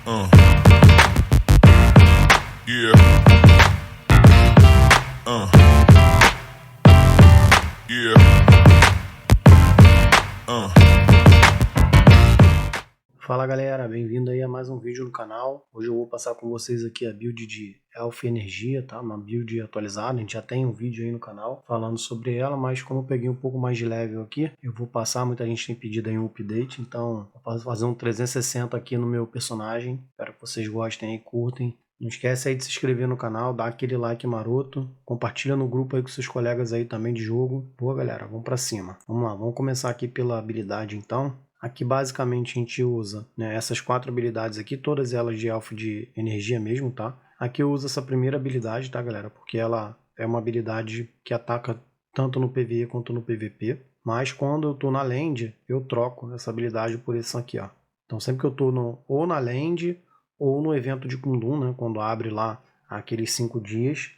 Yeah. Yeah. Fala galera, bem-vindo aí a mais um vídeo no canal. Hoje eu vou passar com vocês aqui a build de Elf Energia, tá? Uma build atualizada, a gente já tem um vídeo aí no canal falando sobre ela, mas como eu peguei um pouco mais de level aqui, eu vou passar, muita gente tem pedido aí um update, então eu posso fazer um 360 aqui no meu personagem. Espero que vocês gostem e curtem. Não esquece aí de se inscrever no canal, dar aquele like maroto, compartilha no grupo aí com seus colegas aí também de jogo. Boa galera, vamos pra cima. Vamos lá, vamos começar aqui pela habilidade então. Aqui basicamente a gente usa, né, essas 4 habilidades aqui, todas elas de elfo de energia mesmo, tá? Aqui eu uso essa primeira habilidade, tá galera? Porque ela é uma habilidade que ataca tanto no PvE quanto no PvP. Mas quando eu tô na land, eu troco essa habilidade por essa aqui, ó. Então sempre que eu tô ou na land ou no evento de Kundum, né, quando abre lá aqueles 5 dias,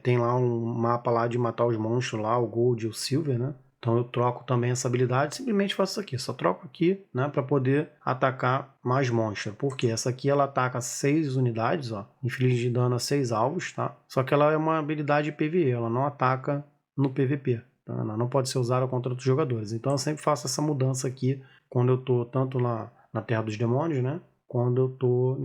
tem lá um mapa lá de matar os monstros lá, o Gold e o Silver, né? Então eu troco também essa habilidade, simplesmente faço isso aqui, só troco aqui, né, para poder atacar mais monstros. Porque essa aqui ela ataca 6 unidades, ó, inflige dano a 6 alvos, tá? Só que ela é uma habilidade PvE, ela não ataca no PvP, tá? Ela não pode ser usada contra outros jogadores. Então eu sempre faço essa mudança aqui quando eu tô tanto lá na Terra dos Demônios, né, quando eu tô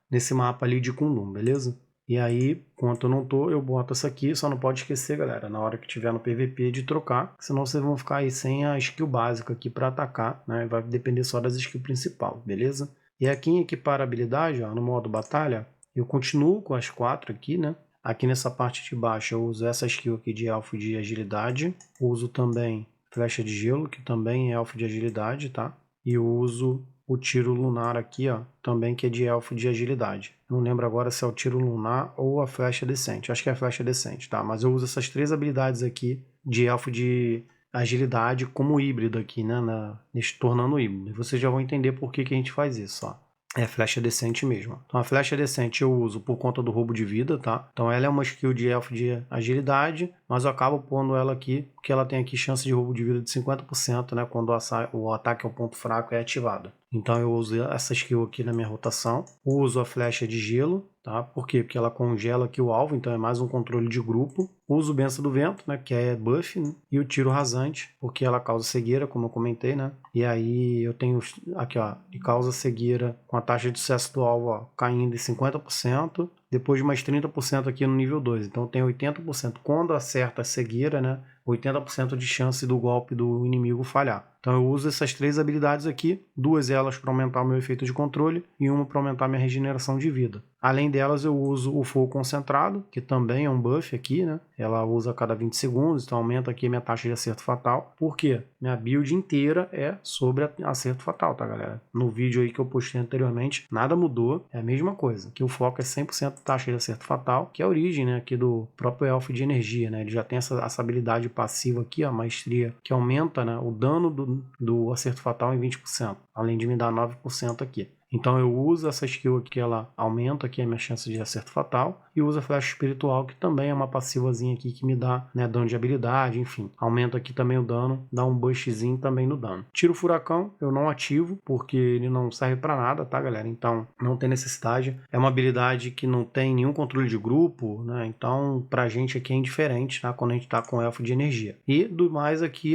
nesse mapa ali de Kundum, beleza? E aí, enquanto eu não tô, eu boto essa aqui, só não pode esquecer, galera, na hora que tiver no PVP de trocar, senão vocês vão ficar aí sem a skill básica aqui para atacar, né? Vai depender só das skills principal, beleza? E aqui em equipar a habilidade, ó, no modo batalha, eu continuo com as 4 aqui, né? Aqui nessa parte de baixo eu uso essa skill aqui de elfo de agilidade, uso também flecha de gelo, que também é elfo de agilidade, tá? E eu uso o tiro lunar aqui, ó, também que é de elfo de agilidade. Não lembro agora se é o tiro lunar ou a flecha decente. Acho que é a flecha decente, tá? Mas eu uso essas 3 habilidades aqui de elfo de agilidade como híbrido aqui, né? Tornando híbrido. E vocês já vão entender por que a gente faz isso, ó. É flecha decente mesmo. Então a flecha decente eu uso por conta do roubo de vida, tá? Então ela é uma skill de elfo de agilidade, mas eu acabo pondo ela aqui, porque ela tem aqui chance de roubo de vida de 50%, né? Quando o ataque ao ponto fraco é ativado. Então eu uso essa skill aqui na minha rotação. Uso a flecha de gelo, tá? Por quê? Porque ela congela aqui o alvo, então é mais um controle de grupo. Uso o Benção do Vento, né? Que é buff, né? E o tiro rasante, porque ela causa cegueira, como eu comentei, né? E aí eu tenho aqui, ó, e causa cegueira com a taxa de sucesso do alvo, ó, caindo em 50%. Depois de mais 30% aqui no nível 2. Então tem 80% quando acerta a cegueira, né? 80% de chance do golpe do inimigo falhar. Então eu uso essas 3 habilidades aqui, 2 elas para aumentar o meu efeito de controle e uma para aumentar minha regeneração de vida. Além delas eu uso o fogo concentrado, que também é um buff aqui, né? Ela usa a cada 20 segundos, então aumenta aqui a minha taxa de acerto fatal. Por quê? Minha build inteira é sobre acerto fatal, tá galera? No vídeo aí que eu postei anteriormente, nada mudou, é a mesma coisa, que o foco é 100% taxa de acerto fatal, que é a origem, né, aqui do próprio elfo de energia, né? Ele já tem essa habilidade passiva aqui, a maestria, que aumenta, né, o dano do acerto fatal em 20%, além de me dar 9% aqui. Então eu uso essa skill aqui, ela aumenta aqui a minha chance de acerto fatal, e uso a flecha espiritual, que também é uma passivazinha aqui que me dá, né, dano de habilidade, enfim. Aumenta aqui também o dano, dá um boostzinho também no dano. Tiro furacão eu não ativo, porque ele não serve para nada, tá galera? Então não tem necessidade. É uma habilidade que não tem nenhum controle de grupo, né? Então pra gente aqui é indiferente, tá? Quando a gente tá com elfo de energia. E do mais aqui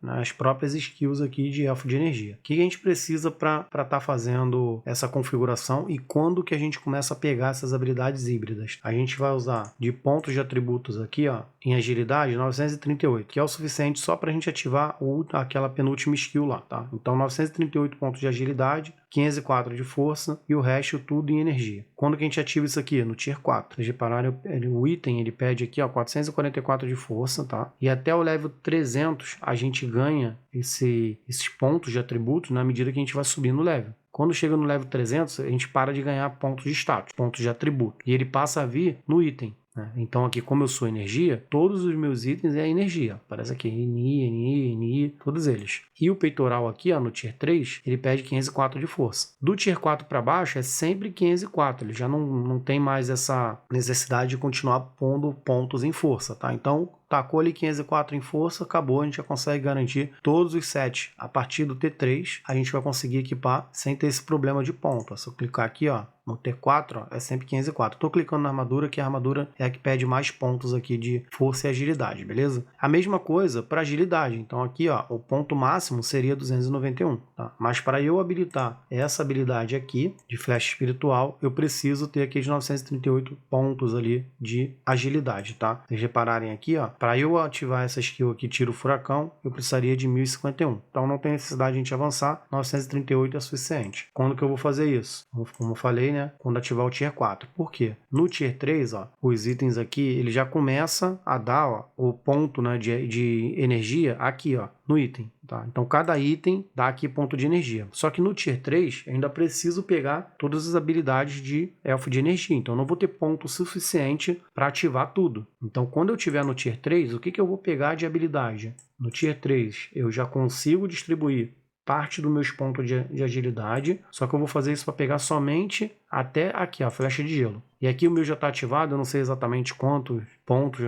as próprias skills aqui de elfo de energia. O que a gente precisa para tá fazendo essa configuração e quando que a gente começa a pegar essas habilidades híbridas? A gente vai usar de pontos de atributos aqui, ó, em agilidade 938, que é o suficiente só para a gente ativar aquela penúltima skill lá, tá? Então 938 pontos de agilidade, 504 de força e o resto tudo em energia. Quando que a gente ativa isso aqui? No tier 4. Vocês repararam, o item ele pede aqui, ó, 444 de força, tá? E até o level 300 a gente ganha esses pontos de atributos na medida que a gente vai subindo o level. Quando chega no level 300, a gente para de ganhar pontos de status, pontos de atributo. E ele passa a vir no item. Então aqui, como eu sou energia, todos os meus itens é energia. Aparece aqui NI, todos eles. E o peitoral aqui, ó, no Tier 3, ele pede 504 de força. Do Tier 4 para baixo é sempre 504. Ele já não tem mais essa necessidade de continuar pondo pontos em força, tá? Então tacou ali 504 em força, acabou, a gente já consegue garantir todos os sets. A partir do T3, a gente vai conseguir equipar sem ter esse problema de ponto. Se eu clicar aqui, ó, no T4, ó, é sempre 504. Estou clicando na armadura, que a armadura é a que pede mais pontos aqui de força e agilidade, beleza? A mesma coisa para agilidade. Então aqui, ó, o ponto máximo seria 291, tá? Mas para eu habilitar essa habilidade aqui, de flecha espiritual, eu preciso ter aqui os 938 pontos ali de agilidade, tá? Vocês repararem aqui, ó, para eu ativar essa skill aqui, tiro furacão, eu precisaria de 1051. Então não tem necessidade de a gente avançar, 938 é suficiente. Quando que eu vou fazer isso? Como eu falei, né? Quando ativar o Tier 4. Por quê? No Tier 3, ó, os itens aqui, ele já começa a dar, ó, o ponto, né, de energia aqui, ó, no item, tá? Então cada item dá aqui ponto de energia. Só que no Tier 3, eu ainda preciso pegar todas as habilidades de elfo de energia. Então eu não vou ter ponto suficiente para ativar tudo. Então quando eu tiver no Tier 3, o que eu vou pegar de habilidade? No Tier 3, eu já consigo distribuir parte dos meus pontos de agilidade, só que eu vou fazer isso para pegar somente até aqui, a flecha de gelo. E aqui o meu já está ativado, eu não sei exatamente quantos pontos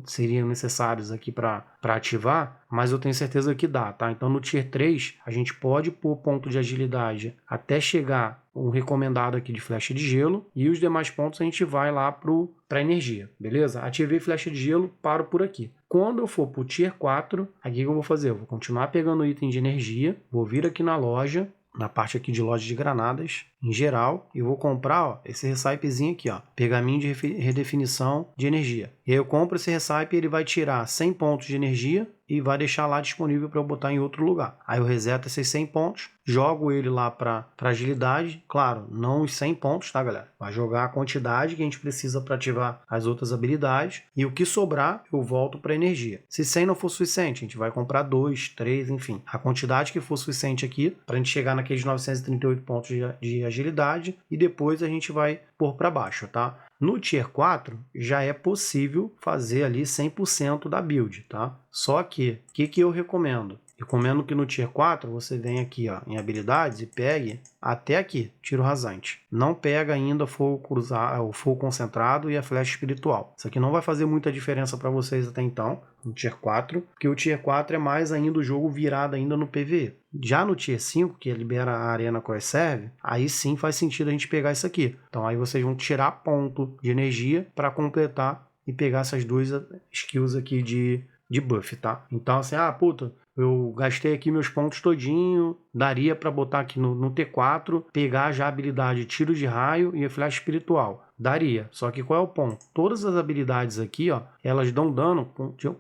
seriam necessários aqui para ativar, mas eu tenho certeza que dá, tá? Então no Tier 3 a gente pode pôr ponto de agilidade até chegar um recomendado aqui de flecha de gelo, e os demais pontos a gente vai lá para energia, beleza? Ativei flecha de gelo, paro por aqui. Quando eu for para o Tier 4, aqui que eu vou fazer? Eu vou continuar pegando item de energia, vou vir aqui na loja, na parte aqui de loja de granadas, em geral, e vou comprar, ó, esse recipezinho aqui, ó, pergaminho de redefinição de energia. E aí eu compro esse recipe, ele vai tirar 100 pontos de energia e vai deixar lá disponível para eu botar em outro lugar. Aí eu reseto esses 100 pontos, jogo ele lá para agilidade, claro, não os 100 pontos, tá, galera? Vai jogar a quantidade que a gente precisa para ativar as outras habilidades, e o que sobrar eu volto para energia. Se 100 não for suficiente, a gente vai comprar 2, 3, enfim, a quantidade que for suficiente aqui para a gente chegar naqueles 938 pontos de agilidade, e depois a gente vai pôr para baixo, tá? No Tier 4 já é possível fazer ali 100% da build, tá? Só que, o que eu recomendo? Recomendo que no Tier 4 você venha aqui, ó, em habilidades e pegue até aqui, tiro rasante. Não pega ainda fogo cruzado, o fogo concentrado e a flecha espiritual. Isso aqui não vai fazer muita diferença para vocês até então, no Tier 4, porque o Tier 4 é mais ainda o jogo virado ainda no PvE. Já no Tier 5, que libera a Arena Core Serve, aí sim faz sentido a gente pegar isso aqui. Então aí vocês vão tirar ponto de energia para completar e pegar essas duas skills aqui de buff, tá? Então assim, puta, eu gastei aqui meus pontos todinho, daria para botar aqui no T4, pegar já a habilidade tiro de raio e a flecha espiritual. Daria, só que qual é o ponto? Todas as habilidades aqui, ó, elas dão dano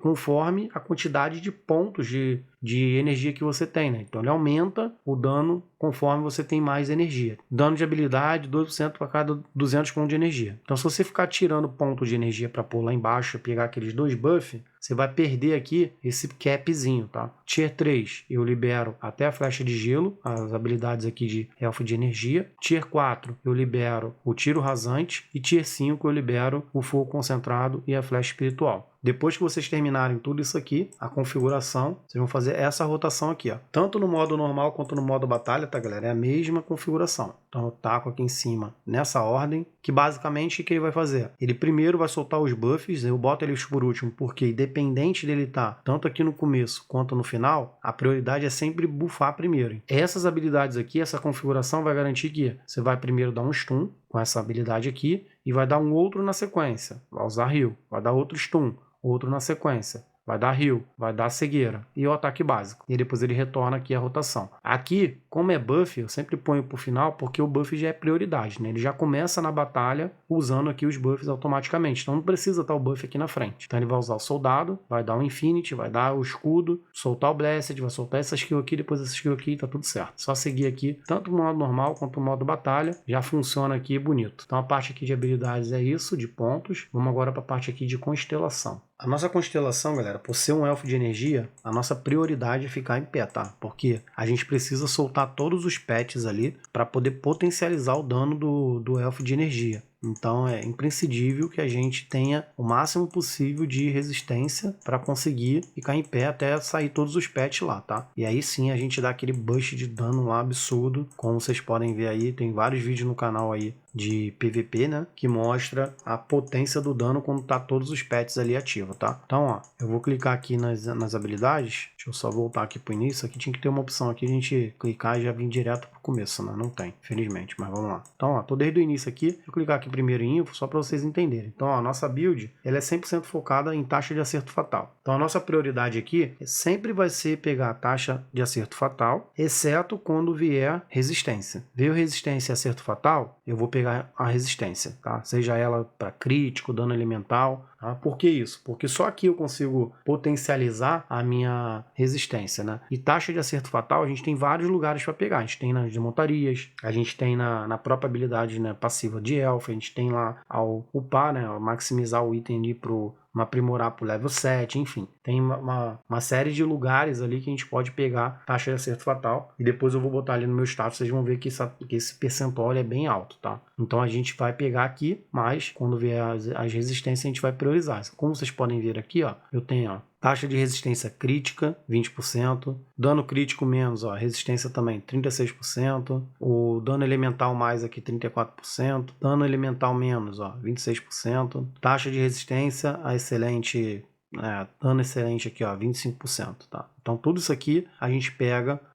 conforme a quantidade de pontos de energia que você tem, né? Então ele aumenta o dano conforme você tem mais energia. Dano de habilidade, 2% para cada 200 pontos de energia. Então se você ficar tirando pontos de energia para pôr lá embaixo e pegar aqueles dois buffs, você vai perder aqui esse capzinho, tá? Tier 3 eu libero até a flecha de gelo, as habilidades aqui de elfo de energia. Tier 4 eu libero o tiro rasante, e Tier 5 eu libero o fogo concentrado e a flecha espiritual. Depois que vocês terminarem tudo isso aqui, a configuração, vocês vão fazer essa rotação aqui, ó. Tanto no modo normal quanto no modo batalha, tá, galera? É a mesma configuração. Então eu taco aqui em cima nessa ordem, que basicamente o que ele vai fazer? Ele primeiro vai soltar os buffs, eu boto eles por último, porque independente dele estar tanto aqui no começo quanto no final, a prioridade é sempre buffar primeiro. Essas habilidades aqui, essa configuração vai garantir que você vai primeiro dar um stun com essa habilidade aqui, e vai dar um outro na sequência. Vai usar heal, vai dar outro stun, outro na sequência, vai dar heal, vai dar cegueira e o ataque básico. E depois ele retorna aqui a rotação. Aqui, como é buff, eu sempre ponho para o final porque o buff já é prioridade, né? Ele já começa na batalha usando aqui os buffs automaticamente. Então não precisa estar o buff aqui na frente. Então ele vai usar o soldado, vai dar o infinity, vai dar o escudo, soltar o blessed, vai soltar essa skill aqui, depois essa skill aqui, tá tudo certo. Só seguir aqui, tanto no modo normal quanto no modo batalha, já funciona aqui bonito. Então a parte aqui de habilidades é isso, de pontos. Vamos agora para a parte aqui de constelação. A nossa constelação, galera, por ser um elfo de energia, a nossa prioridade é ficar em pé, tá? Porque a gente precisa soltar todos os pets ali para poder potencializar o dano do elfo de energia. Então é imprescindível que a gente tenha o máximo possível de resistência para conseguir ficar em pé até sair todos os pets lá, tá? E aí sim a gente dá aquele boost de dano lá absurdo, como vocês podem ver aí, tem vários vídeos no canal aí de PVP, né? Que mostra a potência do dano quando tá todos os pets ali ativos, tá? Então, ó, eu vou clicar aqui nas habilidades. Deixa eu só voltar aqui pro início. Aqui tinha que ter uma opção aqui, a gente clicar e já vir direto pro começo, né? Não tem, infelizmente, mas vamos lá. Então, ó, tô desde o início aqui. Vou clicar aqui primeiro em info, só para vocês entenderem. Então, ó, a nossa build, ela é 100% focada em taxa de acerto fatal. Então, a nossa prioridade aqui sempre vai ser pegar a taxa de acerto fatal, exceto quando vier resistência. Veio resistência e acerto fatal, eu vou pegar a resistência, tá? Seja ela para crítico, dano elemental. Tá? Por que isso? Porque só aqui eu consigo potencializar a minha resistência, né? E taxa de acerto fatal a gente tem vários lugares para pegar. A gente tem nas montarias, a gente tem na própria habilidade, né, passiva de elfo, a gente tem lá ao upar, né, ao maximizar o item ali pro aprimorar para o level 7, enfim. Tem uma série de lugares ali que a gente pode pegar taxa de acerto fatal. E depois eu vou botar ali no meu status, vocês vão ver que esse percentual é bem alto, tá? Então a gente vai pegar aqui, mas quando vier as resistências a gente vai priorizar. Como vocês podem ver aqui, ó, eu tenho, ó, taxa de resistência crítica, 20%. Dano crítico menos, ó, resistência também, 36%. O dano elemental mais aqui, 34%. Dano elemental menos, ó, 26%. Taxa de resistência, a excelente, dano excelente aqui, ó, 25%, tá? Então tudo isso aqui a gente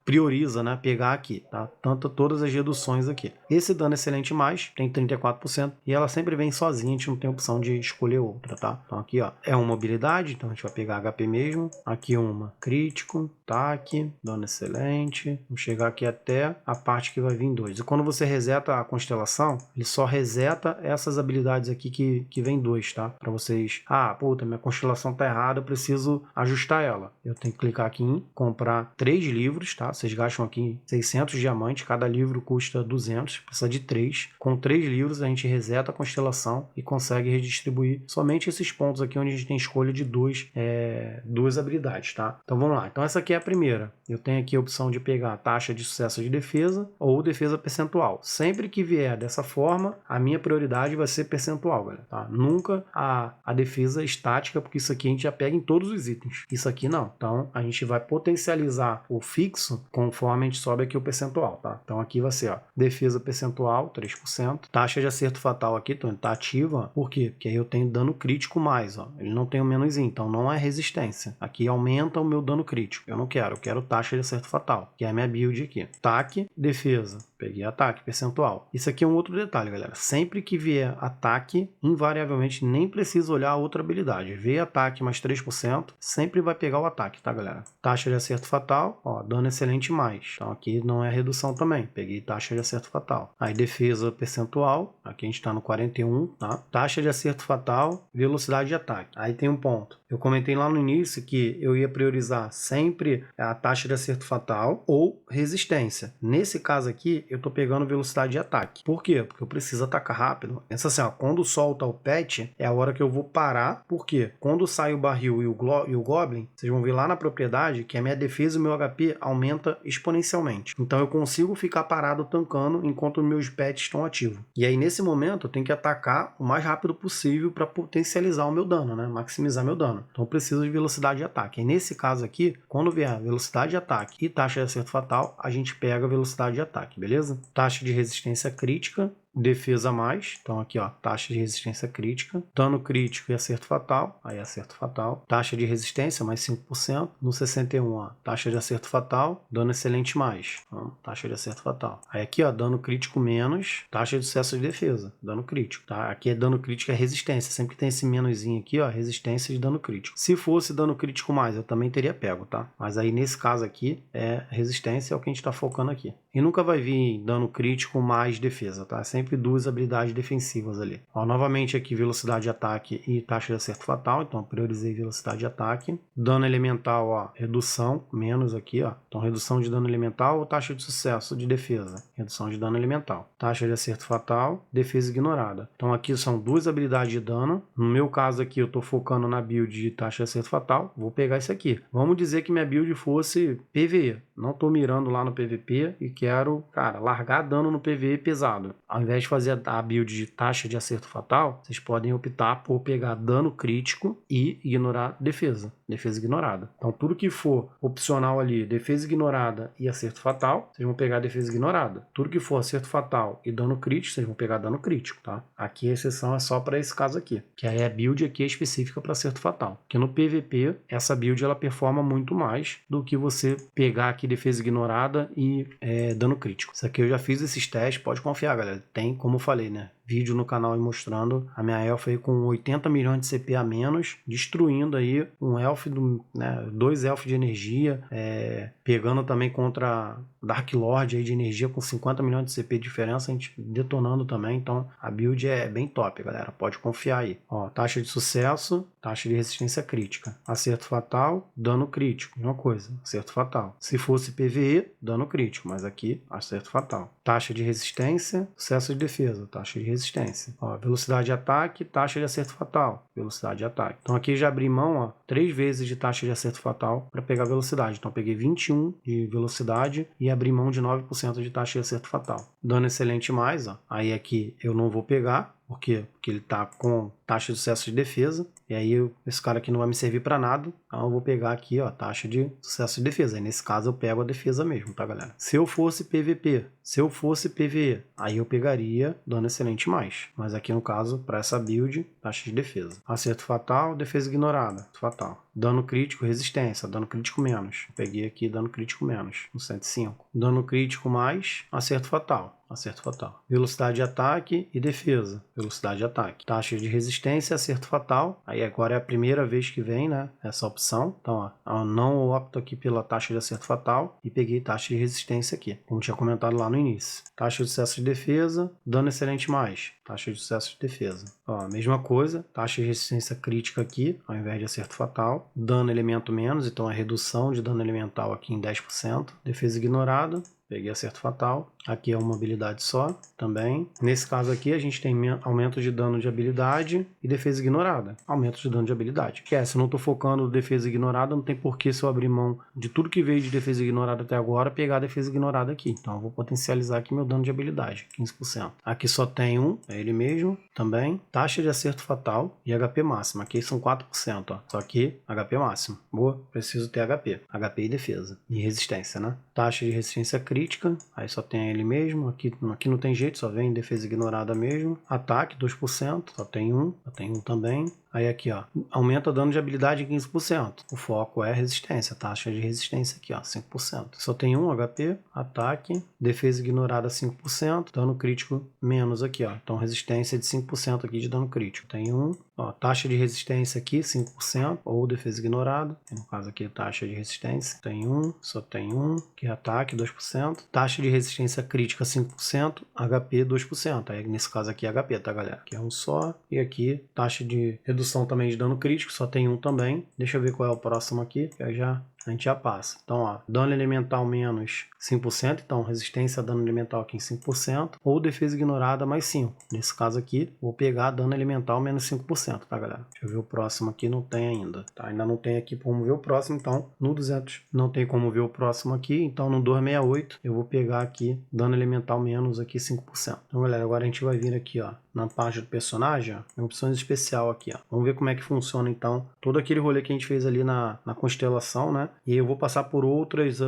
prioriza, né, pegar aqui, tá? Todas as reduções aqui. Esse dano excelente mais tem 34% e ela sempre vem sozinha, a gente não tem opção de escolher outra, tá? Então aqui, ó, é uma mobilidade, então a gente vai pegar HP mesmo. Aqui uma crítico, ataque, dano excelente. Vamos chegar aqui até a parte que vai vir 2. E quando você reseta a constelação, ele só reseta essas habilidades aqui que vem 2, tá? Para vocês, puta, minha constelação tá errada, eu preciso ajustar ela. Eu tenho que clicar aqui em comprar 3 livros, tá? Vocês gastam aqui 600 diamantes, cada livro custa 200, precisa de 3. Com 3 livros a gente reseta a constelação e consegue redistribuir somente esses pontos aqui onde a gente tem escolha de duas habilidades, tá? Então vamos lá. Então essa aqui é a primeira. Eu tenho aqui a opção de pegar a taxa de sucesso de defesa ou defesa percentual. Sempre que vier dessa forma, a minha prioridade vai ser percentual, galera, tá? Nunca a defesa estática, porque isso aqui a gente já pega em todos os itens. Isso aqui não. Então a gente vai potencializar o fixo conforme a gente sobe aqui o percentual, tá? Então aqui vai ser, ó, defesa percentual, 3%. Taxa de acerto fatal aqui, então tá ativa, ó. Por quê? Porque aí eu tenho dano crítico mais, ó. Ele não tem o menos, então não é resistência. Aqui aumenta o meu dano crítico. Eu não quero, eu quero taxa de acerto fatal, que é a minha build aqui. Ataque, defesa. Peguei ataque, percentual. Isso aqui é um outro detalhe, galera. Sempre que vier ataque, invariavelmente nem precisa olhar a outra habilidade. Veio ataque mais 3%, sempre vai pegar o ataque, tá, galera? Taxa de acerto fatal, ó, dano excelente mais. Então aqui não é redução também. Peguei taxa de acerto fatal. Aí defesa percentual, aqui a gente tá no 41, tá? Taxa de acerto fatal, velocidade de ataque. Aí tem um ponto. Eu comentei lá no início que eu ia priorizar sempre a taxa de acerto fatal ou resistência. Nesse caso aqui, eu tô pegando velocidade de ataque. Por quê? Porque eu preciso atacar rápido. Pensa assim, ó, quando solta o pet, é a hora que eu vou parar. Por quê? Quando sai o barril e o Goblin, vocês vão ver lá na propriedade que a minha defesa e o meu HP aumenta exponencialmente. Então eu consigo ficar parado tancando enquanto meus pets estão ativos. E aí nesse momento eu tenho que atacar o mais rápido possível para potencializar o meu dano, né? Maximizar meu dano. Então eu preciso de velocidade de ataque. E nesse caso aqui, quando vier velocidade de ataque e taxa de acerto fatal, a gente pega a velocidade de ataque, beleza? Taxa de resistência crítica, defesa mais, então aqui, ó, taxa de resistência crítica, dano crítico e acerto fatal, aí acerto fatal, taxa de resistência mais 5%, no 61, ó, taxa de acerto fatal, dano excelente mais, então, taxa de acerto fatal. Aí aqui, ó, dano crítico menos, taxa de sucesso de defesa, dano crítico, tá? Aqui é dano crítico é resistência, sempre tem esse menuzinho aqui, ó, resistência de dano crítico. Se fosse dano crítico mais, eu também teria pego, tá? Mas aí nesse caso aqui, resistência é o que a gente tá focando aqui. E nunca vai vir dano crítico mais defesa, tá? Sempre 2 habilidades defensivas ali. Ó, novamente aqui velocidade de ataque e taxa de acerto fatal, então priorizei velocidade de ataque. Dano elemental, ó, redução, menos aqui, ó. Então redução de dano elemental ou taxa de sucesso de defesa. Redução de dano elemental. Taxa de acerto fatal, defesa ignorada. Então aqui são 2 habilidades de dano. No meu caso aqui eu tô focando na build de taxa de acerto fatal. Vou pegar isso aqui. Vamos dizer que minha build fosse PvE. Não tô mirando lá no PVP e quero, cara, largar dano no PvE pesado. Ao invés invés de fazer a build de taxa de acerto fatal, vocês podem optar por pegar dano crítico e ignorar defesa ignorada. Então tudo que for opcional ali, defesa ignorada e acerto fatal, vocês vão pegar defesa ignorada. Tudo que for acerto fatal e dano crítico, vocês vão pegar dano crítico, tá? Aqui a exceção é só para esse caso aqui, que aí a build aqui é específica para acerto fatal. Porque no PVP, essa build ela performa muito mais do que você pegar aqui defesa ignorada e dano crítico. Isso aqui eu já fiz esses testes, pode confiar, galera. Tem, como eu falei, né? Vídeo no canal aí mostrando a minha elfa aí com 80 milhões de CP a menos, destruindo aí um elf, né, 2 elfos de energia, pegando também contra Dark Lord aí de energia com 50 milhões de CP de diferença, a gente detonando também. Então a build é bem top, galera, pode confiar aí. Ó, taxa de sucesso, taxa de resistência crítica, acerto fatal, dano crítico, mesma coisa, acerto fatal. Se fosse PvE, dano crítico, mas aqui acerto fatal. Taxa de resistência, sucesso de defesa, taxa de resistência. Ó, velocidade de ataque, taxa de acerto fatal, velocidade de ataque. Então aqui já abri mão, ó, 3 vezes de taxa de acerto fatal para pegar velocidade. Então peguei 21 de velocidade e abri mão de 9% de taxa de acerto fatal. Dano excelente mais, ó. Aí aqui eu não vou pegar. Por quê? Porque ele tá com taxa de sucesso de defesa. E aí esse cara aqui não vai me servir para nada. Então eu vou pegar aqui, ó, taxa de sucesso de defesa. Aí nesse caso eu pego a defesa mesmo, tá, galera? Se eu fosse PVP, se eu fosse PvE, aí eu pegaria dano excelente mais. Mas aqui no caso, para essa build, taxa de defesa. Acerto fatal, defesa ignorada. Fatal. Dano crítico, resistência. Dano crítico menos. Peguei aqui dano crítico menos, no 105. Dano crítico mais, acerto fatal. Acerto fatal. Velocidade de ataque e defesa. Velocidade de ataque. Taxa de resistência, acerto fatal. Aí agora é a primeira vez que vem, né, essa opção. Então, ó, eu não opto aqui pela taxa de acerto fatal e peguei taxa de resistência aqui, como tinha comentado lá no início. Taxa de sucesso de defesa, dano excelente mais. Taxa de sucesso de defesa. Ó, mesma coisa, taxa de resistência crítica aqui, ao invés de acerto fatal. Dano elemento menos, então a redução de dano elemental aqui em 10%. Defesa ignorada. Peguei acerto fatal. Aqui é uma habilidade só também. Nesse caso aqui a gente tem aumento de dano de habilidade e defesa ignorada. Aumento de dano de habilidade. Se eu não estou focando defesa ignorada, não tem porquê se eu abrir mão de tudo que veio de defesa ignorada até agora, pegar a defesa ignorada aqui. Então eu vou potencializar aqui meu dano de habilidade, 15%. Aqui só tem um, é ele mesmo também. Taxa de acerto fatal e HP máximo. Aqui são 4%, ó. Só que HP máximo. Boa, preciso ter HP. HP e defesa. E resistência, né? Taxa de resistência crítica, aí só tem ele mesmo, aqui não tem jeito, só vem defesa ignorada mesmo. Ataque 2%, só tem um também. Aí aqui, ó, aumenta dano de habilidade em 15%. O foco é resistência, taxa de resistência aqui, ó, 5%. Só tem um HP, ataque, defesa ignorada 5%, dano crítico menos aqui, ó. Então resistência de 5% aqui de dano crítico. Tem um, ó, taxa de resistência aqui 5% ou defesa ignorada. No caso aqui taxa de resistência, tem um, só tem um, que é ataque 2%. Taxa de resistência crítica 5%, HP 2%. Aí nesse caso aqui é HP, tá, galera? Aqui é um só. E aqui taxa de redução também de dano crítico, só tem um também. Deixa eu ver qual é o próximo aqui, que aí a gente já passa. Então, ó, dano elemental menos 5%, então resistência a dano elemental aqui em 5%, ou defesa ignorada mais 5%. Nesse caso aqui, vou pegar dano elemental menos 5%, tá, galera? Deixa eu ver o próximo aqui, não tem ainda. Tá, ainda não tem aqui como ver o próximo, então no 200 não tem como ver o próximo aqui, então no 268 eu vou pegar aqui dano elemental menos aqui 5%. Então, galera, agora a gente vai vir aqui, ó, na página do personagem, ó, tem opções especial aqui, ó. Vamos ver como é que funciona, então, todo aquele rolê que a gente fez ali na constelação, né? E aí eu vou passar por outras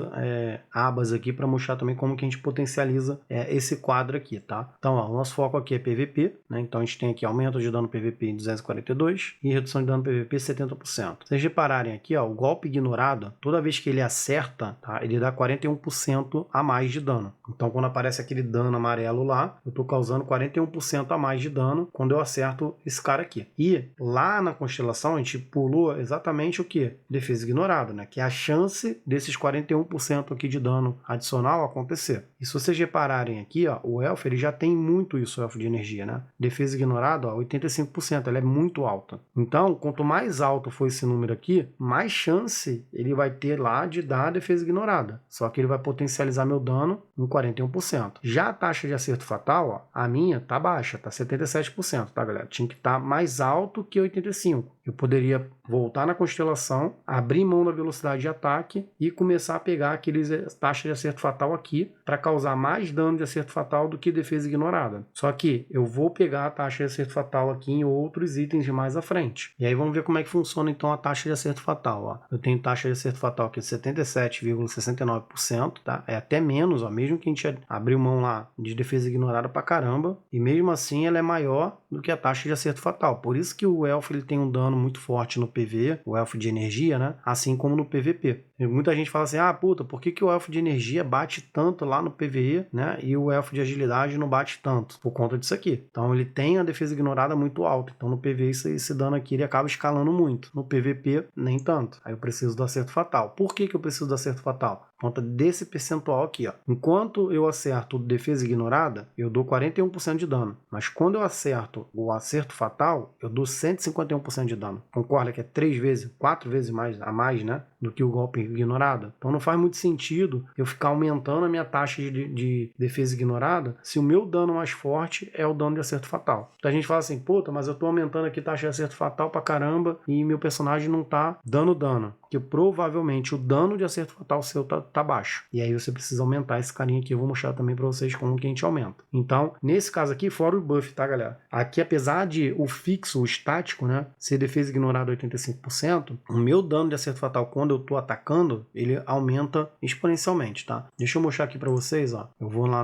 abas aqui para mostrar também como que a gente potencializa esse quadro aqui, tá? Então, ó, o nosso foco aqui é PVP, né? Então a gente tem aqui aumento de dano PVP em 242 e redução de dano PVP 70%. Se vocês repararem aqui, ó, o golpe ignorado, toda vez que ele acerta, tá? Ele dá 41% a mais de dano. Então quando aparece aquele dano amarelo lá, eu tô causando 41% a mais de dano quando eu acerto esse cara aqui. E lá na constelação a gente pulou exatamente o que? Defesa ignorada, né? Que é a chance desses 41% aqui de dano adicional acontecer. E se vocês repararem aqui, ó, o elfo ele já tem muito isso, o elfo de energia, né? Defesa ignorada, ó, 85%, ela é muito alta. Então, quanto mais alto for esse número aqui, mais chance ele vai ter lá de dar a defesa ignorada. Só que ele vai potencializar meu dano em 41%. Já a taxa de acerto fatal, ó, a minha tá baixa, tá 77%, tá, galera? Tinha que estar mais alto que 85%. eu poderia voltar na constelação, abrir mão da velocidade de ataque e começar a pegar aqueles taxas de acerto fatal aqui para causar mais dano de acerto fatal do que defesa ignorada. Só que eu vou pegar a taxa de acerto fatal aqui em outros itens mais à frente. E aí vamos ver como é que funciona então a taxa de acerto fatal. Ó. Eu tenho taxa de acerto fatal aqui de 77,69%, tá? É até menos, ó, mesmo que a gente abriu mão lá de defesa ignorada pra caramba, e mesmo assim ela é maior do que a taxa de acerto fatal. Por isso que o elfo ele tem um dano muito forte no PV, o elfo de energia, né? Assim como no PVP. E muita gente fala assim, puta, por que o elfo de energia bate tanto lá no PVE, né? E o elfo de agilidade não bate tanto? Por conta disso aqui. Então ele tem a defesa ignorada muito alta. Então no PVE esse dano aqui ele acaba escalando muito. No PVP nem tanto. Aí eu preciso do acerto fatal. Por que eu preciso do acerto fatal? Por conta desse percentual aqui, ó. Enquanto eu acerto defesa ignorada, eu dou 41% de dano. Mas quando eu acerto o acerto fatal, eu dou 151% de dano. Concorda que é 4 vezes mais a mais, né? Do que o golpe ignorado. Então não faz muito sentido eu ficar aumentando a minha taxa de defesa ignorada se o meu dano mais forte é o dano de acerto fatal. Então a gente fala assim, puta, mas eu tô aumentando aqui a taxa de acerto fatal pra caramba e meu personagem não tá dando dano. Porque provavelmente o dano de acerto fatal seu tá baixo. E aí você precisa aumentar esse carinha aqui. Eu vou mostrar também pra vocês como que a gente aumenta. Então, nesse caso aqui, fora o buff, tá, galera? Aqui, apesar de o fixo, o estático, né, ser defesa ignorada 85%, o meu dano de acerto fatal quando eu tô atacando, ele aumenta exponencialmente, tá? Deixa eu mostrar aqui pra vocês, ó. Eu vou lá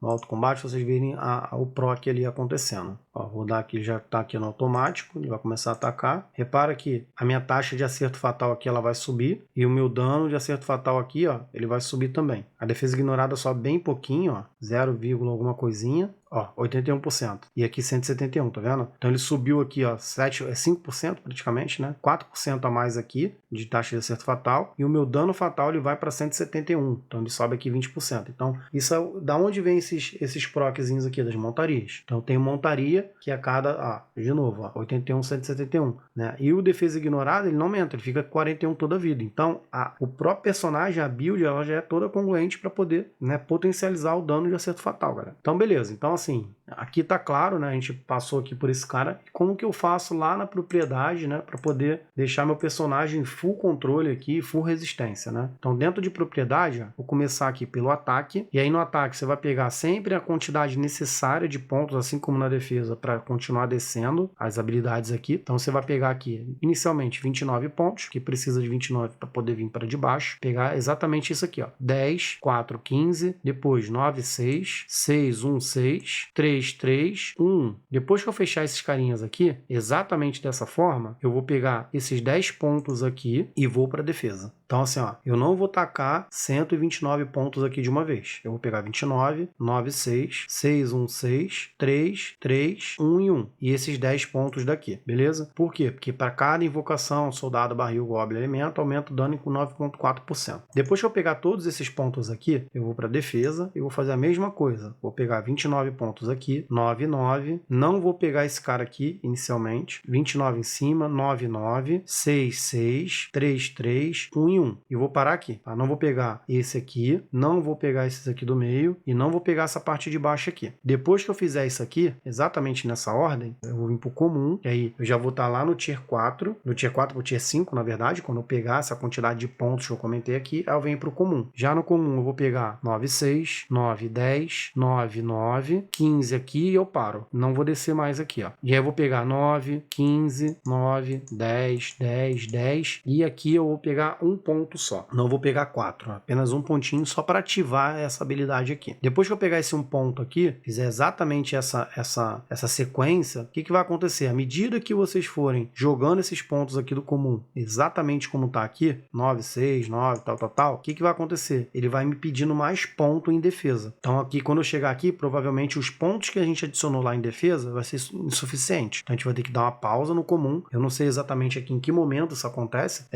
no auto combate, pra vocês verem o proc ali acontecendo. Ó, vou dar aqui, já tá aqui no automático, ele vai começar a atacar. Repara que a minha taxa de acerto fatal aqui, ela vai subir, e o meu dano de acerto fatal aqui, ó, ele vai subir também. A defesa ignorada sobe bem pouquinho, ó, 0, alguma coisinha. Ó, 81%. E aqui 171, tá vendo? Então ele subiu aqui, ó, 5% praticamente, né? 4% a mais aqui de taxa de acerto fatal. E o meu dano fatal ele vai para 171. Então ele sobe aqui 20%. Então isso é da onde vem esses proczinhos aqui das montarias. Então tem montaria que a cada, de novo, ó, 81, 171, né? E o defesa ignorada ele não aumenta, ele fica 41 toda a vida. Então o próprio personagem, a build, ela já é toda congruente para poder, né, potencializar o dano de acerto fatal, galera. Então beleza. Então assim, aqui tá claro, né? A gente passou aqui por esse cara. Como que eu faço lá na propriedade, né? Para poder deixar meu personagem full controle aqui, full resistência, né? Então dentro de propriedade, vou começar aqui pelo ataque. E aí no ataque você vai pegar sempre a quantidade necessária de pontos, assim como na defesa, para continuar descendo as habilidades aqui. Então você vai pegar aqui, inicialmente, 29 pontos, que precisa de 29 para poder vir para de baixo. Pegar exatamente isso aqui, ó. 10, 4, 15, depois 9, 6, 6, 1, 6, 3, 3, 1. Depois que eu fechar esses carinhas aqui, exatamente dessa forma, eu vou pegar esses 10 pontos aqui e vou para a defesa. Então assim, ó, eu não vou tacar 129 pontos aqui de uma vez. Eu vou pegar 29, 9, 6, 6, 1, 6, 3, 3, 1 e 1. E esses 10 pontos daqui, beleza? Por quê? Porque para cada invocação, soldado, barril, goblin, elemento, aumenta o dano com 9,4%. Depois que eu pegar todos esses pontos aqui, eu vou para a defesa e vou fazer a mesma coisa. Vou pegar 29 pontos aqui, 9, 9. Não vou pegar esse cara aqui inicialmente. 29 em cima, 9, 9, 6, 6, 3, 3, 1 e 1. E vou parar aqui, tá? Não vou pegar esse aqui, não vou pegar esses aqui do meio e não vou pegar essa parte de baixo aqui. Depois que eu fizer isso aqui, exatamente nessa ordem, eu vou vir pro comum, e aí eu já vou estar lá no tier 4, do tier 4 pro tier 5, na verdade, quando eu pegar essa quantidade de pontos que eu comentei aqui, aí eu venho pro comum. Já no comum eu vou pegar 9, 6, 9, 10, 9, 9, 15 aqui e eu paro. Não vou descer mais aqui, ó. E aí eu vou pegar 9, 15, 9, 10, 10, 10 e aqui eu vou pegar um ponto só. Não vou pegar 4, apenas um pontinho só para ativar essa habilidade aqui. Depois que eu pegar esse um ponto aqui, fizer exatamente essa sequência, o que vai acontecer? À medida que vocês forem jogando esses pontos aqui do comum, exatamente como tá aqui, 9, 6, 9, tal, o que vai acontecer? Ele vai me pedindo mais ponto em defesa. Então aqui, quando eu chegar aqui, provavelmente os pontos que a gente adicionou lá em defesa vai ser insuficiente. Então a gente vai ter que dar uma pausa no comum. Eu não sei exatamente aqui em que momento isso acontece,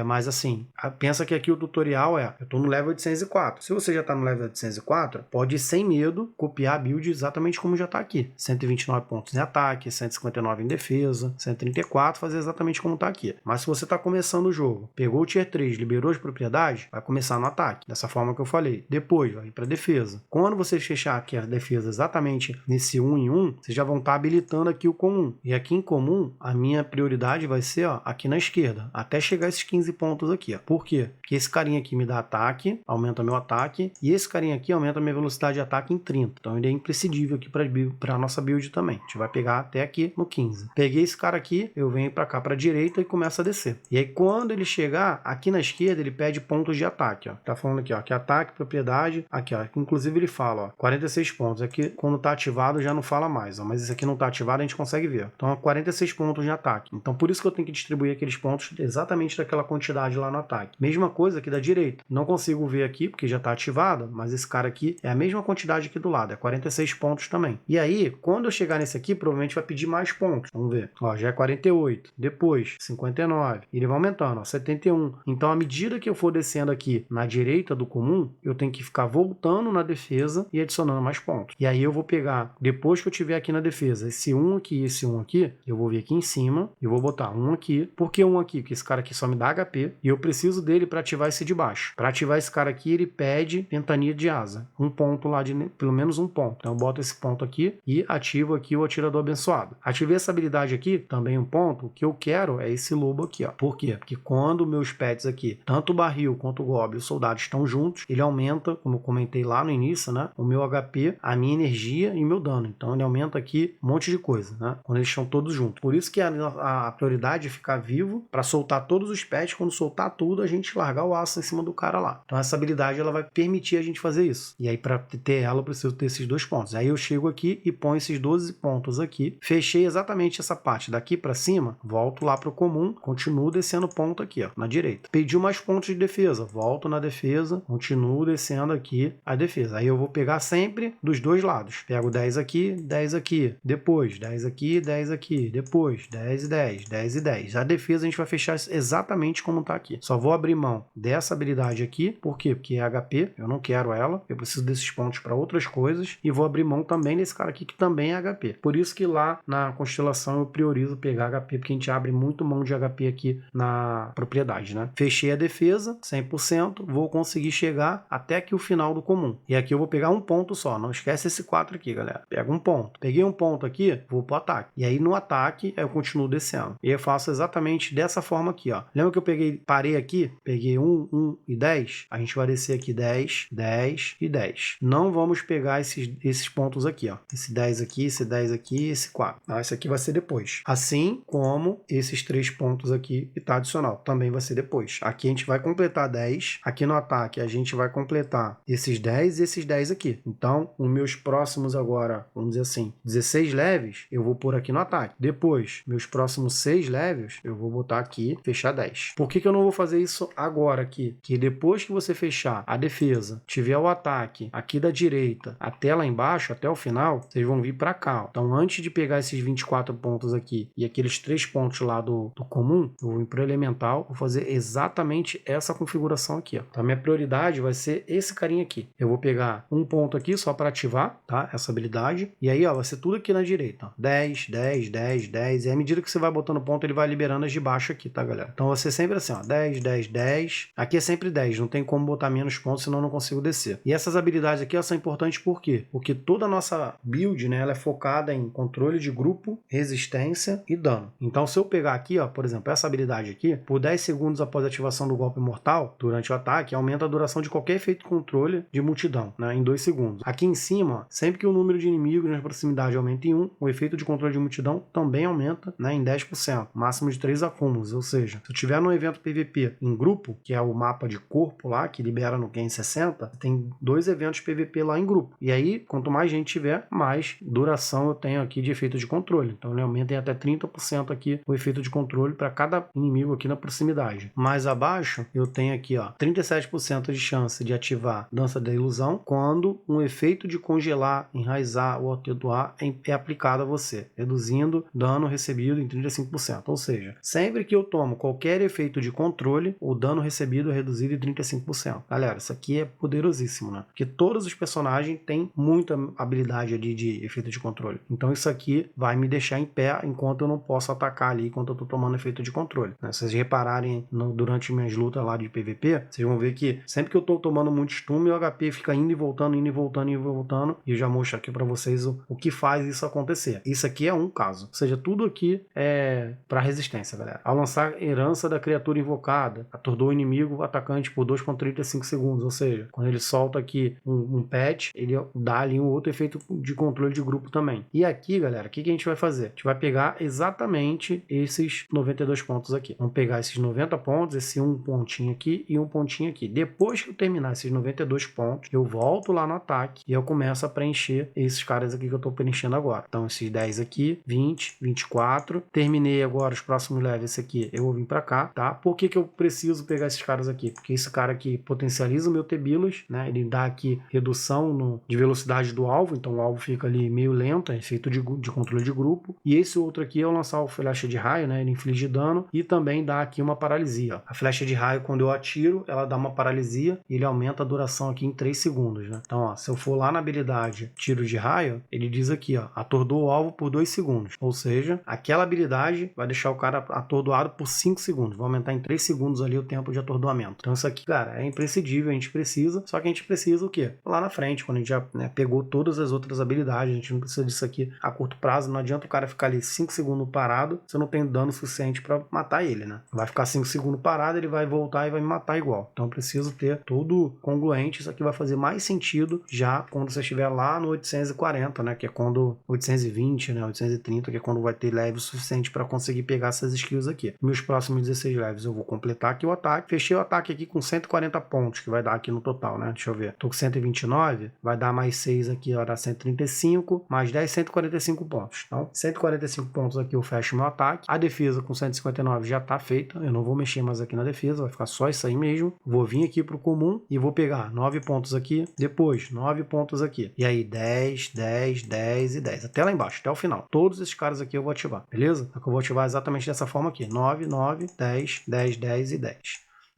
mas assim, pensa que aqui o tutorial eu tô no level 804. Se você já tá no level 804, pode ir sem medo copiar a build exatamente como já tá aqui. 129 pontos em ataque, 159 em defesa, 134, fazer exatamente como tá aqui. Mas se você tá começando o jogo, pegou o tier 3, liberou as propriedades, vai começar no ataque, dessa forma que eu falei. Depois vai ir pra defesa. Quando você fechar aqui a defesa exatamente nesse 1 em 1, vocês já vão estar habilitando aqui o comum. E aqui em comum, a minha prioridade vai ser, ó, aqui na esquerda, até chegar esses 15 pontos aqui, ó. Por quê? Porque esse carinha aqui me dá ataque, aumenta meu ataque, e esse carinha aqui aumenta minha velocidade de ataque em 30. Então ele é imprescindível aqui para a nossa build também. A gente vai pegar até aqui no 15. Peguei esse cara aqui, eu venho para cá para a direita e começo a descer. E aí quando ele chegar aqui na esquerda, ele pede pontos de ataque, ó. Tá falando aqui, ó, que ataque, propriedade, aqui, ó. Inclusive ele fala, ó, 46 pontos. Aqui quando tá ativado já não fala mais, ó, mas esse aqui não tá ativado, a gente consegue ver. Então, 46 pontos de ataque. Então, por isso que eu tenho que distribuir aqueles pontos exatamente daquela quantidade lá no ataque. Mesma coisa aqui da direita. Não consigo ver aqui, porque já tá ativado, mas esse cara aqui é a mesma quantidade aqui do lado, é 46 pontos também. E aí, quando eu chegar nesse aqui, provavelmente vai pedir mais pontos. Vamos ver. Ó, já é 48. Depois, 59. E ele vai aumentando, ó, 71. Então, à medida que eu for descendo aqui na direita do comum, eu tenho que ficar voltando na defesa e adicionando mais pontos. E aí eu vou pegar, depois que eu tiver aqui na defesa, esse 1 aqui e esse 1 aqui, eu vou vir aqui em cima e vou botar 1 aqui. Por que 1 aqui? Porque esse cara aqui só me dá HP e eu preciso dele para ativar esse de baixo. Para ativar esse cara aqui, ele pede ventania de asa. Um ponto lá, pelo menos um ponto. Então eu boto esse ponto aqui e ativo aqui o atirador abençoado. Ativei essa habilidade aqui, também um ponto. O que eu quero é esse lobo aqui, ó. Por quê? Porque quando meus pets aqui, tanto o barril quanto o goblin e o soldado estão juntos, ele aumenta, como eu comentei lá no início, né? O meu HP, a minha energia e meu dano. Então ele aumenta aqui um monte de coisa, né? Quando eles estão todos juntos. Por isso que a prioridade é ficar vivo para soltar todos os pets. Quando soltar tudo, a gente largar o aço em cima do cara lá. Então essa habilidade ela vai permitir a gente fazer isso. E aí para ter ela eu preciso ter esses 2 pontos. Aí eu chego aqui e ponho esses 12 pontos aqui. Fechei exatamente essa parte. Daqui para cima, volto lá para o comum, continuo descendo ponto aqui, ó, na direita. Pediu mais pontos de defesa, volto na defesa, continuo descendo aqui a defesa. Aí eu vou pegar sempre dos dois lados. Pego 10 aqui, 10 aqui, depois 10 aqui, 10 aqui, depois 10 e 10, 10 e 10. A defesa a gente vai fechar exatamente como tá aqui. Só vou abrir mão dessa habilidade aqui, por quê? Porque é HP, eu não quero ela, eu preciso desses pontos para outras coisas e vou abrir mão também desse cara aqui que também é HP. Por isso que lá na constelação eu priorizo pegar HP, porque a gente abre muito mão de HP aqui na propriedade, né? Fechei a defesa, 100%, vou conseguir chegar até aqui o final do comum. E aqui eu vou pegar um ponto só, não esquece esse 4 aqui, galera. Pega um ponto. Peguei um ponto aqui, vou pro ataque. E aí no ataque eu continuo descendo. E eu faço exatamente dessa forma aqui, ó. Lembra que eu parei aqui, peguei 1, 1 e 10? A gente vai descer aqui 10, 10 e 10. Não vamos pegar esses pontos aqui, ó. Esse 10 aqui, esse 10 aqui, esse 4. Ah, esse aqui vai ser depois. Assim como esses 3 pontos aqui e tá adicional. Também vai ser depois. Aqui a gente vai completar 10. Aqui no ataque a gente vai completar esses 10 e esses 10 aqui. Então, os meus próximos agora, vamos dizer assim, 16 levels, eu vou pôr aqui no ataque. Depois, meus próximos 6 levels, eu vou botar aqui, fechar 10. Por que eu não vou fazer isso agora aqui? Que depois que você fechar a defesa, tiver o ataque aqui da direita, até lá embaixo, até o final, vocês vão vir para cá. Ó. Então, antes de pegar esses 24 pontos aqui e aqueles 3 pontos lá do comum, eu vou ir para o elemental, vou fazer exatamente essa configuração aqui. Ó. Então, a minha prioridade vai ser esse carinha aqui. Eu vou pegar um ponto aqui só para ativar, tá? Essa habilidade. E aí, ó, vai ser tudo aqui na direita. Ó. 10, 10, 10, 10. E à medida que você vai botando ponto, ele vai liberando as de baixo aqui, tá, galera? Então, vai ser sempre assim, ó. 10, 10, 10. Aqui é sempre 10. Não tem como botar menos pontos, senão eu não consigo descer. E essas habilidades aqui, elas são importantes por quê? Porque toda a nossa build, né, ela é focada em controle de grupo, resistência e dano. Então, se eu pegar aqui, ó, por exemplo, essa habilidade aqui, por 10 segundos após a ativação do golpe mortal, durante o ataque, aumenta a duração de qualquer efeito de controle de multidão, né, em 2 segundos. Aqui em cima, ó, sempre que o número de inimigos na proximidade aumenta em 1, o efeito de controle de multidão também aumenta, né, em 10%, máximo de 3 acúmulos. Ou seja, se eu tiver no evento PVP em grupo, que é o mapa de corpo lá, que libera no Game 60, tem 2 eventos PVP lá em grupo. E aí, quanto mais gente tiver, mais duração eu tenho aqui de efeito de controle. Então ele aumenta em até 30% aqui o efeito de controle para cada inimigo aqui na proximidade. Mais abaixo, eu tenho aqui, ó, 37% de chance de ativar Dança da Ilusão quando um efeito de congelar, enraizar ou atenuar é aplicado a você, reduzindo dano recebido em 35%. Ou seja, sempre que eu tomo qualquer efeito de controle, o dano recebido é reduzido em 35%. Galera, isso aqui é poderosíssimo, né? Porque todos os personagens têm muita habilidade ali de efeito de controle. Então isso aqui vai me deixar em pé enquanto eu não posso atacar ali, enquanto eu tô tomando efeito de controle. Né? Se vocês repararem durante minhas lutas lá de PVP, vocês vão ver que sempre que eu tô tomando muito stun, meu HP fica indo e voltando, indo e voltando, indo e voltando. E eu já mostro aqui para vocês o que faz isso acontecer. Isso aqui é um caso, ou seja, tudo aqui é para resistência, galera. Ao lançar herança da criatura invocada, atordou o inimigo atacante por 2,35 segundos, ou seja, quando ele solta aqui um pet, ele dá ali um outro efeito de controle de grupo também. E aqui, galera, o que a gente vai fazer? A gente vai pegar exatamente esses 92 pontos aqui. Vamos pegar esses 90 pontos, esse um pontinho aqui e um pontinho aqui. Depois que eu terminar esses 92 pontos, eu volto lá no ataque e eu começo a preencher esses caras aqui que eu tô preenchendo agora. Então, esses 10 aqui, 20, 24. Terminei agora os próximos levels, esse aqui, eu vou vir pra cá, tá? Por que eu preciso pegar esses caras aqui? Porque esse cara aqui potencializa o meu T-Bilas, né? Ele dá aqui redução de velocidade do alvo, então o alvo fica ali meio lento, é efeito de controle de grupo. E esse outro aqui, ao lançar o flecha de raio, né? Ele inflige dano e também dá aqui uma paralisia, ó. A flecha de raio, quando eu atiro, ela dá uma paralisia e ele aumenta a duração aqui em 3 segundos, né? Então, ó, se eu for lá na habilidade tiro de raio, ele diz aqui, ó, atordou o alvo por 2 segundos. Ou seja, aquela habilidade vai deixar o cara atordoado por 5 segundos. Vai aumentar em 3 segundos ali o tempo de atordoamento. Então isso aqui, cara, é imprescindível, a gente precisa. Só que a gente precisa o quê? Lá na frente, quando a gente já, né, pegou todas as outras habilidades, a gente não precisa disso aqui a curto prazo. Não adianta o cara ficar ali 5 segundos parado, você não tem dano suficiente para matar ele, né? Vai ficar 5 segundos parado, ele vai voltar e vai me matar igual. Então eu preciso ter tudo congruente. Isso aqui vai fazer mais sentido já quando você estiver lá no 840, né? Que é quando 820, né? 830, que é quando vai ter level suficiente para conseguir pegar essas skills aqui. Meus próximos 16 levels eu vou completar aqui o ataque. Fechei o ataque aqui com 140 pontos, que vai dar aqui no total, né? Deixa eu ver. Tô com 129, vai dar mais 6 aqui, vai dar 135, mais 10, 145 pontos. Então, 145 pontos aqui eu fecho meu ataque. A defesa com 159 já tá feita. Eu não vou mexer mais aqui na defesa, vai ficar só isso aí mesmo. Vou vir aqui pro comum e vou pegar 9 pontos aqui, depois 9 pontos aqui. E aí 10, 10, 10 e 10. Até lá embaixo, até o final. Todos esses caras aqui eu vou ativar, beleza? Eu vou ativar exatamente dessa forma aqui. 9, 9, 10, 10, 10 e 10.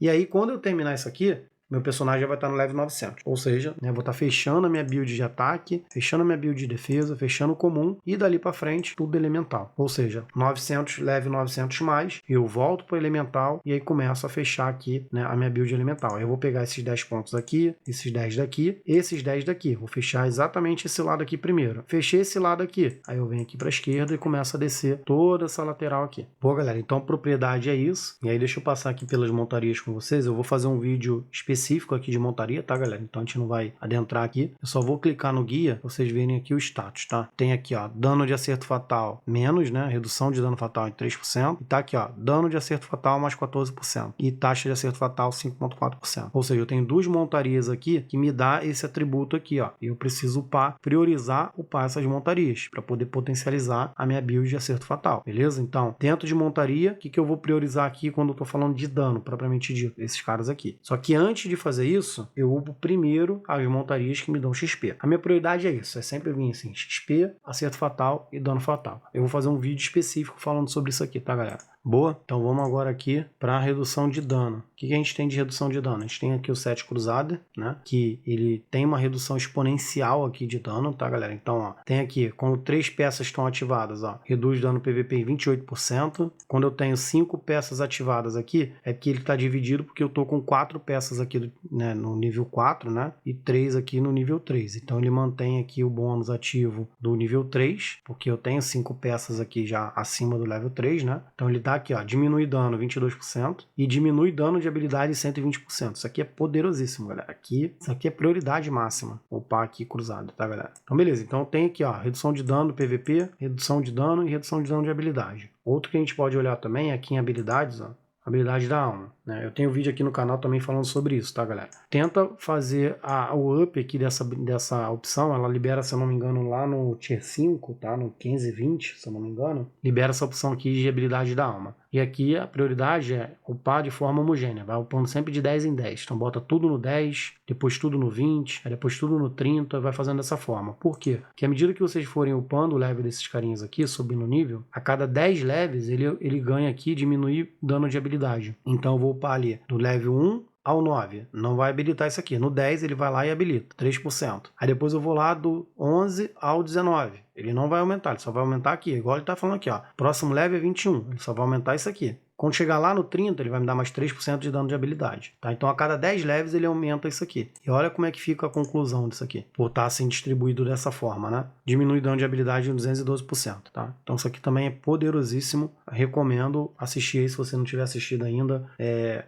E aí, quando eu terminar isso aqui, meu personagem já vai estar no level 900. Ou seja, né, eu vou estar fechando a minha build de ataque, fechando a minha build de defesa, fechando o comum e dali para frente tudo elemental. Ou seja, 900, level 900 mais, eu volto para elemental e aí começo a fechar aqui, né, a minha build elemental. Eu vou pegar esses 10 pontos aqui, esses 10 daqui, esses 10 daqui. Vou fechar exatamente esse lado aqui primeiro. Fechei esse lado aqui, aí eu venho aqui para a esquerda e começo a descer toda essa lateral aqui. Bom, galera, então propriedade é isso. E aí deixa eu passar aqui pelas montarias com vocês. Eu vou fazer um vídeo específico aqui de montaria, tá, galera? Então a gente não vai adentrar aqui. Eu só vou clicar no guia pra vocês verem aqui o status, tá? Tem aqui, ó, dano de acerto fatal menos, né? Redução de dano fatal em 3%. E tá aqui, ó, dano de acerto fatal mais 14%. E taxa de acerto fatal 5,4%. Ou seja, eu tenho duas montarias aqui que me dá esse atributo aqui, ó. E eu preciso priorizar essas montarias para poder potencializar a minha build de acerto fatal, beleza? Então, dentro de montaria, o que eu vou priorizar aqui quando eu tô falando de dano, propriamente dito? Esses caras aqui. Só que antes de fazer isso, eu upo primeiro as montarias que me dão XP. A minha prioridade é isso, é sempre vir assim, XP, acerto fatal e dano fatal. Eu vou fazer um vídeo específico falando sobre isso aqui, tá, galera? Boa? Então vamos agora aqui para a redução de dano. O que a gente tem de redução de dano? A gente tem aqui o 7 cruzada, né? Que ele tem uma redução exponencial aqui de dano, tá, galera? Então, ó, tem aqui, quando 3 peças estão ativadas, ó, reduz dano PVP em 28%. Quando eu tenho 5 peças ativadas aqui, é porque ele está dividido porque eu tô com 4 peças aqui, né, no nível 4, né? E 3 aqui no nível 3. Então ele mantém aqui o bônus ativo do nível 3, porque eu tenho 5 peças aqui já acima do level 3, né? Então ele dá aqui, ó, diminui dano 22% e diminui dano de habilidade 120%. Isso aqui é poderosíssimo, galera. Isso aqui é prioridade máxima. Upar aqui cruzado, tá, galera? Então, beleza. Então tem aqui, ó, redução de dano do PVP, redução de dano e redução de dano de habilidade. Outro que a gente pode olhar também aqui em habilidades, ó, habilidade da alma, né? Eu tenho vídeo aqui no canal também falando sobre isso, tá, galera? Tenta fazer o up aqui dessa opção, ela libera, se eu não me engano, lá no tier 5, tá? No 1520, se eu não me engano, libera essa opção aqui de habilidade da alma. E aqui a prioridade é upar de forma homogênea, vai upando sempre de 10 em 10. Então bota tudo no 10, depois tudo no 20, aí depois tudo no 30, vai fazendo dessa forma. Por quê? Porque à medida que vocês forem upando o level desses carinhas aqui, subindo o nível, a cada 10 levels ele ganha aqui diminuir dano de habilidade. Então eu vou upar ali do level 1 ao 9, não vai habilitar isso aqui. No 10 ele vai lá e habilita, 3%. Aí depois eu vou lá do 11 ao 19. Ele não vai aumentar, ele só vai aumentar aqui. Igual ele tá falando aqui, ó. Próximo level é 21, ele só vai aumentar isso aqui. Quando chegar lá no 30, ele vai me dar mais 3% de dano de habilidade, tá? Então a cada 10 leves ele aumenta isso aqui. E olha como é que fica a conclusão disso aqui, por estar assim distribuído dessa forma, né? Diminui dano de habilidade em 212%, tá? Então isso aqui também é poderosíssimo. Recomendo assistir aí se você não tiver assistido ainda.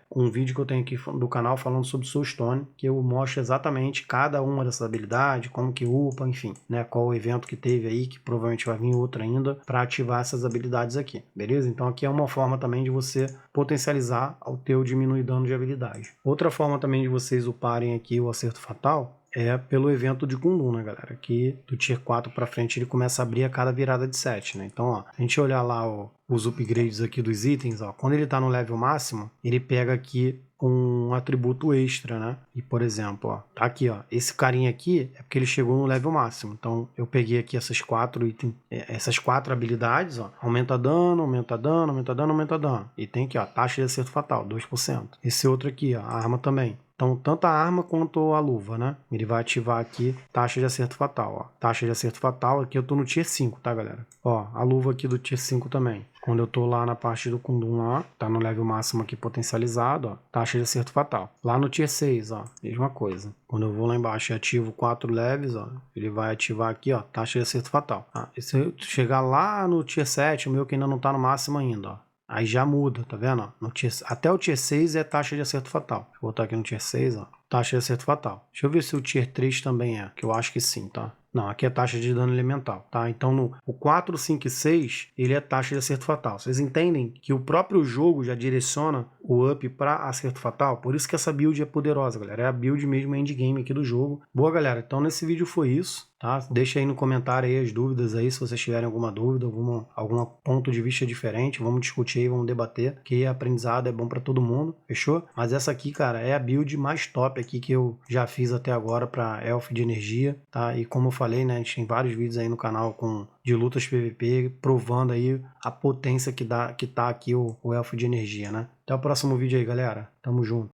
Um vídeo que eu tenho aqui do canal falando sobre Soulstone, que eu mostro exatamente cada uma dessas habilidades, como que upa, enfim, né? Qual o evento que teve aí, que provavelmente vai vir outro ainda, para ativar essas habilidades aqui, beleza? Então aqui é uma forma também de você potencializar o teu diminuir dano de habilidade. Outra forma também de vocês uparem aqui o acerto fatal é pelo evento de Kundun, né, galera? Que do Tier 4 para frente ele começa a abrir a cada virada de 7, né? Então, ó, a gente olhar lá os upgrades aqui dos itens, ó, quando ele tá no level máximo, ele pega aqui um atributo extra, né? E, por exemplo, ó, tá aqui, ó, esse carinha aqui é porque ele chegou no level máximo. Então, eu peguei aqui essas 4 itens, essas 4 habilidades, ó, aumenta dano, aumenta dano, aumenta dano, aumenta dano. E tem aqui, ó, taxa de acerto fatal, 2%. Esse outro aqui, ó, a arma também. Então, tanto a arma quanto a luva, né? Ele vai ativar aqui taxa de acerto fatal, ó. Taxa de acerto fatal, aqui eu tô no Tier 5, tá, galera? Ó, a luva aqui do Tier 5 também. Quando eu tô lá na parte do Kundun lá, tá no level máximo aqui potencializado, ó, taxa de acerto fatal. Lá no Tier 6, ó, mesma coisa. Quando eu vou lá embaixo e ativo 4 leves, ó, ele vai ativar aqui, ó, taxa de acerto fatal. E se eu chegar lá no Tier 7, o meu que ainda não tá no máximo ainda, ó. Aí já muda, tá vendo? Até o Tier 6 é taxa de acerto fatal. Vou botar aqui no Tier 6, ó. Taxa de acerto fatal. Deixa eu ver se o Tier 3 também é, que eu acho que sim, tá? Não, aqui é taxa de dano elemental, tá? Então, o 4, 5 e 6, ele é taxa de acerto fatal. Vocês entendem que o próprio jogo já direciona o up para acerto fatal? Por isso que essa build é poderosa, galera. É a build mesmo endgame aqui do jogo. Boa, galera. Então, nesse vídeo foi isso, tá? Deixa aí no comentário aí as dúvidas aí, se vocês tiverem alguma dúvida, algum ponto de vista diferente. Vamos discutir aí, vamos debater, que aprendizado é bom para todo mundo, fechou? Mas essa aqui, cara, é a build mais top aqui que eu já fiz até agora para Elf de energia, tá? E como eu falei, né, a gente tem vários vídeos aí no canal de lutas PVP, provando aí a potência que tá aqui o Elfo de energia, né? Até o próximo vídeo aí, galera. Tamo junto.